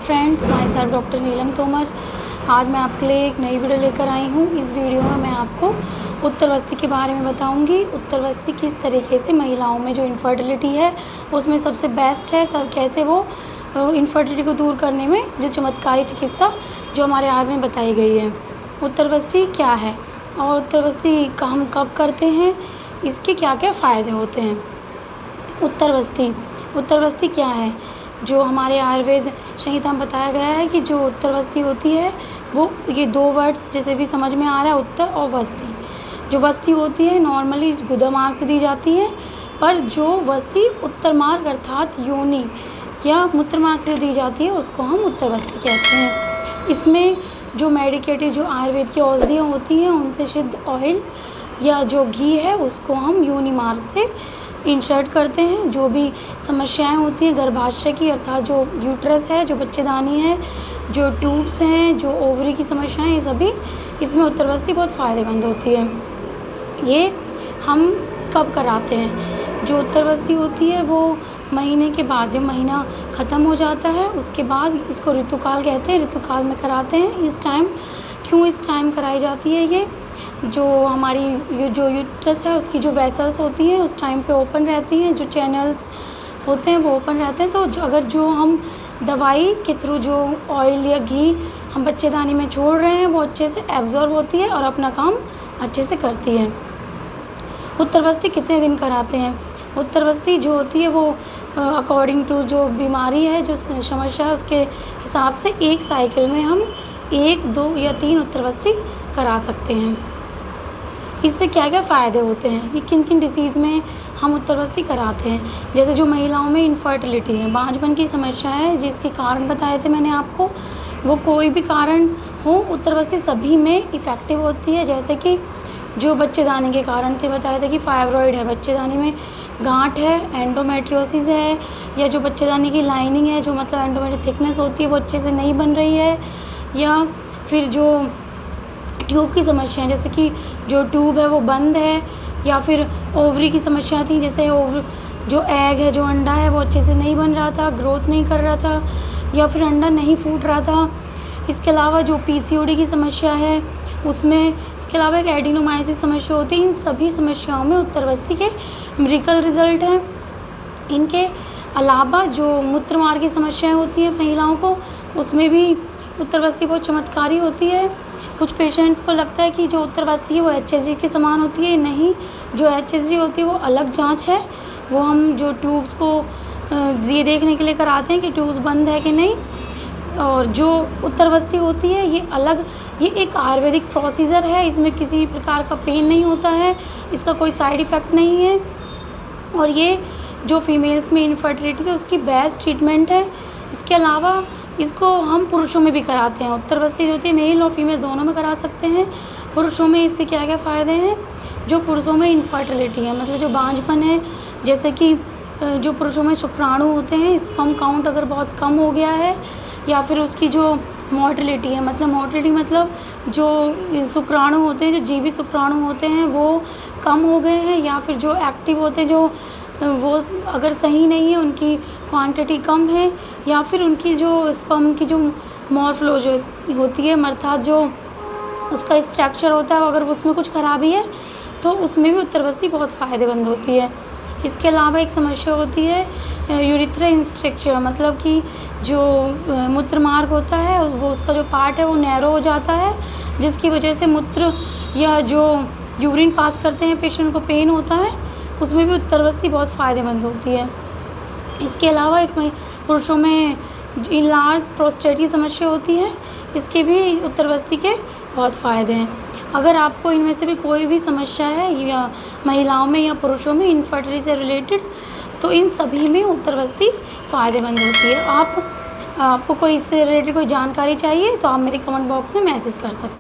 Friends, my self doctor नीलम तोमर। आज मैं आपके लिए एक नई वीडियो लेकर आई हूँ। इस वीडियो में मैं आपको उत्तरवस्ती के बारे में बताऊँगी। उत्तरवस्ती किस तरीके से महिलाओं में जो इनफर्टिलिटी है उसमें सबसे बेस्ट है, सब कैसे वो इनफर्टिलिटी को दूर करने में जो चमत्कारी चिकित्सा जो हमारे आयुर्वेद में बताई गई है। उत्तरवस्ती क्या है और उत्तरवस्ती हम कब करते हैं, इसके क्या क्या फ़ायदे होते हैं। उत्तरवस्ती क्या है? जो हमारे आयुर्वेद संहिता में बताया गया है कि जो उत्तरवस्ती होती है वो ये दो वर्ड्स जैसे भी समझ में आ रहा है, उत्तर और वस्ती। जो वस्ती होती है नॉर्मली गुदा मार्ग से दी जाती है, पर जो वस्ती उत्तर मार्ग अर्थात योनि या मूत्र मार्ग से दी जाती है उसको हम उत्तरवस्ती कहते हैं। इसमें जो मेडिकेटेड जो आयुर्वेद की औषधियाँ होती हैं उनसे शुद्ध ऑयल या जो घी है उसको हम योनि मार्ग से इंसर्ट करते हैं। जो भी समस्याएं होती हैं गर्भाशय की अर्थात जो यूट्रस है, जो बच्चेदानी है, जो ट्यूब्स हैं, जो ओवरी की समस्याएं, ये सभी इसमें उत्तरवस्ती बहुत फ़ायदेमंद होती है। ये हम कब कराते हैं? जो उत्तरवस्ती होती है वो महीने के बाद, जब महीना ख़त्म हो जाता है उसके बाद इसको ऋतुकाल कहते हैं, ऋतुकाल में कराते हैं। इस टाइम कराई जाती है ये जो हमारी जो यूट्रस है उसकी जो वेसल्स होती हैं उस टाइम पे ओपन रहती हैं, जो चैनल्स होते हैं वो ओपन रहते हैं। तो अगर जो हम दवाई के थ्रू जो ऑयल या घी हम बच्चेदानी में छोड़ रहे हैं वो अच्छे से एब्जॉर्ब होती है और अपना काम अच्छे से करती है। उत्तरवस्ती कितने दिन कराते हैं? उत्तरवस्ती जो होती है वो अकॉर्डिंग टू जो बीमारी है, जो समस्या है उसके हिसाब से एक साइकिल में हम 1, 2 या 3 उत्तरवस्ती करा सकते हैं। इससे क्या क्या फ़ायदे होते हैं, ये किन किन डिसीज़ में हम उत्तरवस्ती कराते हैं। जैसे जो महिलाओं में इनफर्टिलिटी है, बांझपन की समस्या है, जिसके कारण बताए थे मैंने आपको, वो कोई भी कारण हो उत्तरवस्ती सभी में इफ़ेक्टिव होती है। जैसे कि जो बच्चेदानी के कारण थे, बताए थे कि फाइब्रॉइड है, बच्चेदानी में गांठ है, एंडोमेट्रियोसिस है, या जो बच्चेदानी की लाइनिंग है, जो मतलब एंडोमेट्रियल थिकनेस होती है वो अच्छे से नहीं बन रही है, या फिर जो ट्यूब की समस्या है जैसे कि जो ट्यूब है वो बंद है, या फिर ओवरी की समस्या थी, जैसे जो एग है, जो अंडा है वो अच्छे से नहीं बन रहा था, ग्रोथ नहीं कर रहा था, या फिर अंडा नहीं फूट रहा था। इसके अलावा जो पीसीओडी की समस्या है उसमें, इसके अलावा एक एडिनोमाइसिस समस्या होती है। इन सभी समस्याओं में उत्तरवस्ती के मिरेकल रिजल्ट हैं। इनके अलावा जो मूत्र मार्ग की समस्याएँ होती हैं महिलाओं को, उसमें भी उत्तरवस्ती बहुत चमत्कारी होती है। कुछ पेशेंट्स को लगता है कि जो उत्तरवस्ती है वो एचएसजी के समान होती है, नहीं, जो एचएसजी होती है वो अलग जांच है। वो हम जो ट्यूब्स को ये देखने के लिए कराते हैं कि ट्यूब्स बंद है कि नहीं, और जो उत्तरवस्ती होती है ये अलग, ये एक आयुर्वेदिक प्रोसीजर है। इसमें किसी प्रकार का पेन नहीं होता है, इसका कोई साइड इफ़ेक्ट नहीं है, और ये जो फीमेल्स में इनफर्टिलिटी है उसकी बेस्ट ट्रीटमेंट है। इसके अलावा इसको हम पुरुषों में भी कराते हैं। उत्तरवस्ती जो होती है मेल और फीमेल दोनों में करा सकते हैं। पुरुषों में इसके क्या क्या फ़ायदे हैं? जो पुरुषों में इनफर्टिलिटी है, मतलब जो बांझपन है, जैसे कि जो पुरुषों में शुक्राणु होते हैं, स्पर्म काउंट अगर बहुत कम हो गया है, या फिर उसकी जो मोटिलिटी है, मतलब जो शुक्राणु होते हैं, जो जीवित शुक्राणु होते हैं वो कम हो गए हैं, या फिर जो एक्टिव होते हैं जो वो अगर सही नहीं है, उनकी क्वांटिटी कम है, या फिर उनकी जो स्पर्म की जो मॉर्फोलॉजी होती है अर्थात जो उसका स्ट्रक्चर होता है अगर उसमें कुछ खराबी है तो उसमें भी उत्तरवस्ती बहुत फ़ायदेमंद होती है। इसके अलावा एक समस्या होती है यूरिथ्रा स्ट्रक्चर, मतलब कि जो मूत्र मार्ग होता है वो उसका जो पार्ट है वो नैरो हो जाता है, जिसकी वजह से मूत्र या जो यूरिन पास करते हैं पेशेंट को पेन होता है, उसमें भी उत्तरवस्ती बहुत फ़ायदेमंद होती है। इसके अलावा एक पुरुषों में इनलार्ज प्रोस्टेट की समस्या होती है, इसके भी उत्तरवस्ती के बहुत फ़ायदे हैं। अगर आपको इनमें से भी कोई भी समस्या है, या महिलाओं में या पुरुषों में इनफर्टिलिटी से रिलेटेड, तो इन सभी में उत्तरवस्ती फ़ायदेमंद होती है। आपको कोई इससे रिलेटेड कोई जानकारी चाहिए तो आप मेरे कमेंट बॉक्स में मैसेज कर सकते हैं।